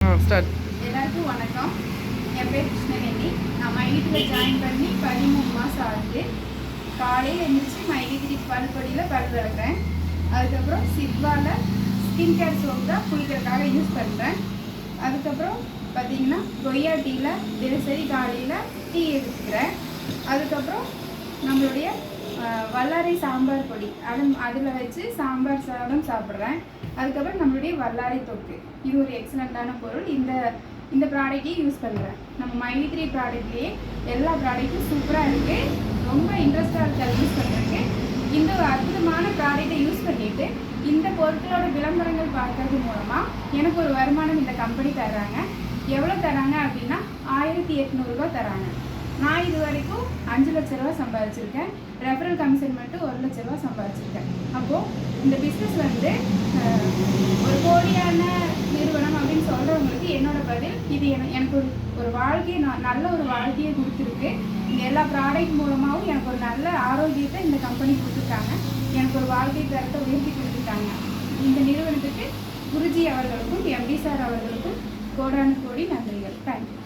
Start. எல்லாருக்கும் வணக்கம். என் பேர் கிருஷ்ணவேணி. நான் மைவித்ரியில் ஜாயின் பண்ணி 13 மாதம் ஆகுது. காலையில் எழுந்திரிச்சு மைவித்ரி பல்பொடியில் பல் விளக்குறேன். அதுக்கப்புறம் சித்வாவில் ஸ்கின் கேர் சோப் தான் குளிக்கிறதுக்காக யூஸ் பண்ணுறேன். அதுக்கப்புறம் பார்த்திங்கன்னா கொய்யா டீயில் தினசரி காலையில் டீ எடுத்துக்கிறேன். அதுக்கப்புறம் நம்மளுடைய வல்லாரை சாம்பார் பொடி அதில் வச்சு சாம்பார் சாதம் சாப்பிட்றேன். அதுக்கப்புறம் நம்மளுடைய வல்லாரை தொக்கு, இது ஒரு எக்ஸலண்ட்டான பொருள். இந்த ப்ராடக்ட்டையும் யூஸ் பண்ணுறேன். நம்ம மைவித்ரி ப்ராடக்ட்லேயே எல்லா ப்ராடக்ட்டும் சூப்பராக இருக்குது. ரொம்ப இன்ட்ரெஸ்டாக இருக்குது யூஸ் பண்ணுறதுக்கு. இந்த ஒரு அற்புதமான ப்ராடக்டை யூஸ் பண்ணிவிட்டு இந்த பொருட்களோட விளம்பரங்கள் பார்க்கறது மூலமாக எனக்கு ஒரு வருமானம் இந்த கம்பெனி தர்றாங்க. எவ்வளோ தராங்க அப்படின்னா 1800 ரூபா தராங்க. நான் இது வரைக்கும் 5 லட்ச ரூபா சம்பாதிச்சிருக்கேன். ரெஃபரல் கமிஷன் மட்டும் 1 லட்ச ரூபா சம்பாதிச்சிருக்கேன். அப்போது இந்த பிஸ்னஸ் வந்து ஒரு போலியான நிறுவனம் அப்படின்னு சொல்கிறவங்களுக்கு என்னோட பதில், இது எனக்கு ஒரு வாழ்க்கையை நல்ல ஒரு வாழ்க்கையை கொடுத்துருக்கு. இந்த எல்லா ப்ராடக்ட் மூலமாகவும் எனக்கு ஒரு நல்ல ஆரோக்கியத்தை இந்த கம்பெனி கொடுத்துருக்காங்க. எனக்கு ஒரு வாழ்க்கை தரத்தை உயர்த்தி கொடுத்துருக்காங்க. இந்த நிறுவனத்துக்கு குருஜி அவர்களுக்கும் எம்டி சார் அவர்களுக்கும் கோடானு கோடி நன்றிகள். தேங்க்யூ.